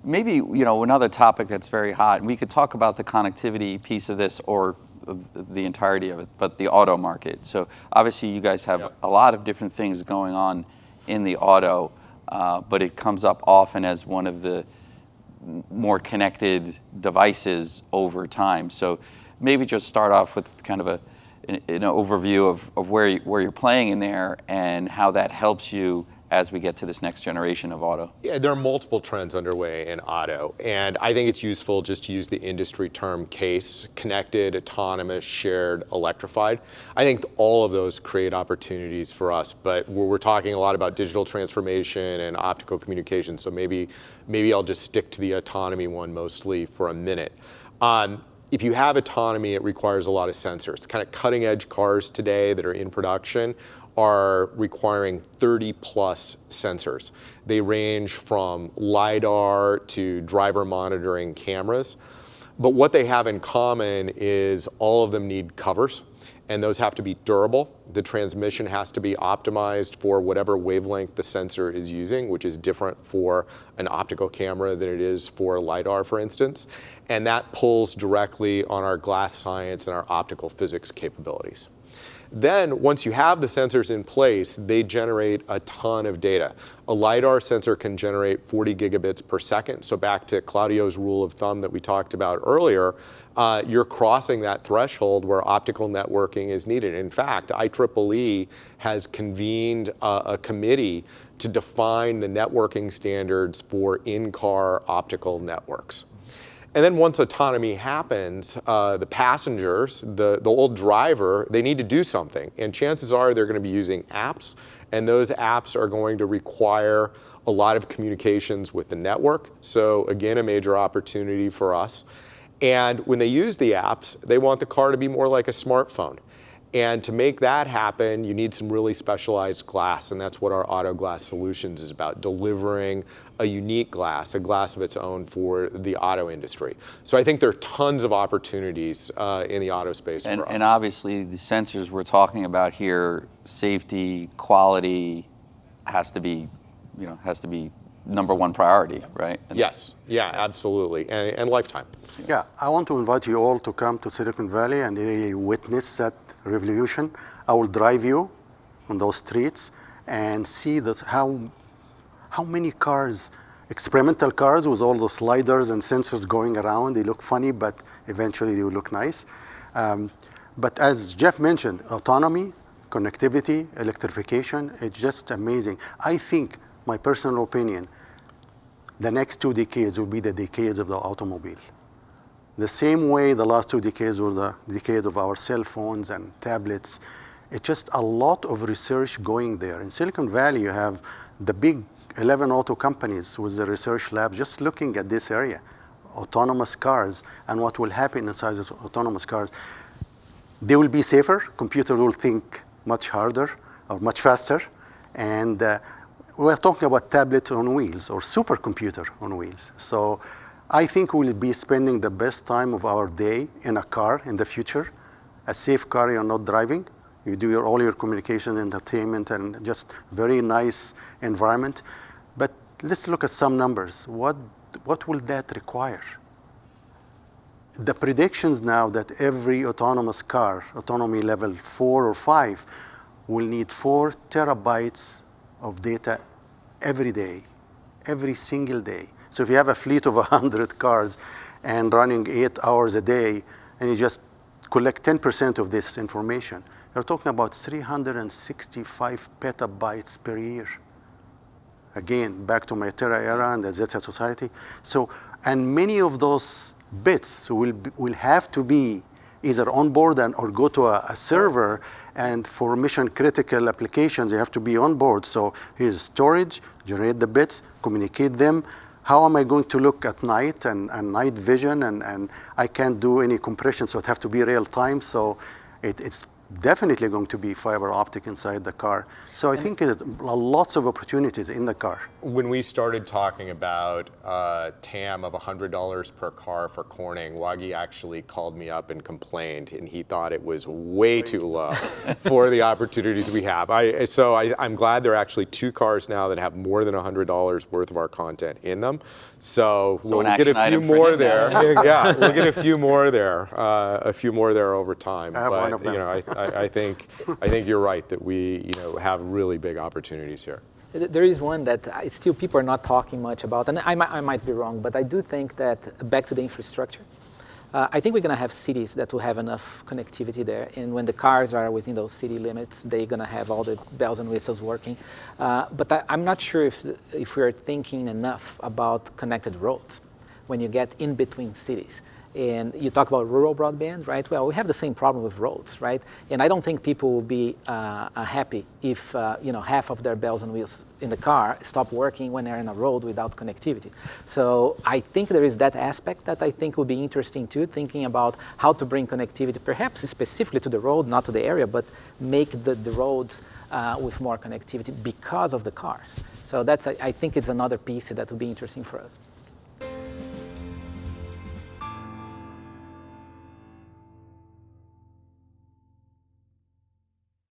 Maybe, another topic that's very hot, and we could talk about the connectivity piece of this or the entirety of it, but the auto market. So obviously you guys have a lot of different things going on in the auto, but it comes up often as one of the more connected devices over time. So maybe just start off with kind of an overview of where you're playing in there and how that helps you as we get to this next generation of auto. Yeah, there are multiple trends underway in auto, and I think it's useful just to use the industry term CASE, connected, autonomous, shared, electrified. I think all of those create opportunities for us, but we're talking a lot about digital transformation and optical communications, so maybe I'll just stick to the autonomy one mostly for a minute. If you have autonomy, it requires a lot of sensors. Kind of cutting edge cars today that are in production are requiring 30 plus sensors. They range from LiDAR to driver monitoring cameras. But what they have in common is all of them need covers, and those have to be durable. The transmission has to be optimized for whatever wavelength the sensor is using, which is different for an optical camera than it is for LiDAR, for instance. And that pulls directly on our glass science and our optical physics capabilities. Then, once you have the sensors in place, they generate a ton of data. A LiDAR sensor can generate 40 gigabits per second. So back to Claudio's rule of thumb that we talked about earlier, you're crossing that threshold where optical networking is needed. In fact, IEEE has convened a committee to define the networking standards for in-car optical networks. And then once autonomy happens, the passengers, the old driver, they need to do something. And chances are they're going to be using apps, and those apps are going to require a lot of communications with the network. So again, a major opportunity for us. And when they use the apps, they want the car to be more like a smartphone. And to make that happen, you need some really specialized glass, and that's what our Auto Glass Solutions is about, delivering a unique glass, a glass of its own for the auto industry. So I think there are tons of opportunities in the auto space for us. And obviously the sensors we're talking about here, safety, quality, has to be number one priority, right? Yes, yeah, absolutely, and lifetime. Yeah, I want to invite you all to come to Silicon Valley and really witness that revolution. I will drive you on those streets and see how many cars, experimental cars with all those sliders and sensors going around. They look funny, but eventually they will look nice. But as Jeff mentioned, autonomy, connectivity, electrification, it's just amazing. I think, my personal opinion, the next 2 decades will be the decades of the automobile. The same way the last 2 decades were the decades of our cell phones and tablets. It's just a lot of research going there. In Silicon Valley, you have the big 11 auto companies with the research labs just looking at this area, autonomous cars, and what will happen inside those autonomous cars. They will be safer. Computer will think much harder or much faster. And we're talking about tablets on wheels or supercomputer on wheels. So I think we'll be spending the best time of our day in a car in the future. A safe car, you're not driving. You do all your communication, entertainment, and just very nice environment. But let's look at some numbers. What will that require? The predictions now that every autonomous car, autonomy level 4 or 5, will need 4 terabytes of data every day, every single day. So if you have a fleet of 100 cars and running 8 hours a day, and you just collect 10% of this information, you're talking about 365 petabytes per year. Again, back to my Terra era and the Zeta society. So, and many of those bits will have to be either on board or go to a server, and for mission critical applications, you have to be on board. So here's storage, generate the bits, communicate them. How am I going to look at night and night vision, and I can't do any compression, so it have to be real time. So it's definitely going to be fiber optic inside the car. So I think there's lots of opportunities in the car. When we started talking about TAM of $100 per car for Corning, Wagi actually called me up and complained, and he thought it was way too low for the opportunities we have. I'm glad there are actually 2 cars now that have more than $100 worth of our content in them. So we'll get a few more there. Yeah, we'll get a few more there, over time. I have one of them. You know, I think you're right that we have really big opportunities here. There is one that still people are not talking much about, and I might be wrong, but I do think that back to the infrastructure, I think we're going to have cities that will have enough connectivity there, and when the cars are within those city limits, they're going to have all the bells and whistles working. But I'm not sure if we're thinking enough about connected roads when you get in between cities. And you talk about rural broadband, right? Well, we have the same problem with roads, right? And I don't think people will be happy if half of their bells and wheels in the car stop working when they're in a road without connectivity. So I think there is that aspect that I think will be interesting too, thinking about how to bring connectivity, perhaps specifically to the road, not to the area, but make the roads with more connectivity because of the cars. So I think it's another piece that will be interesting for us.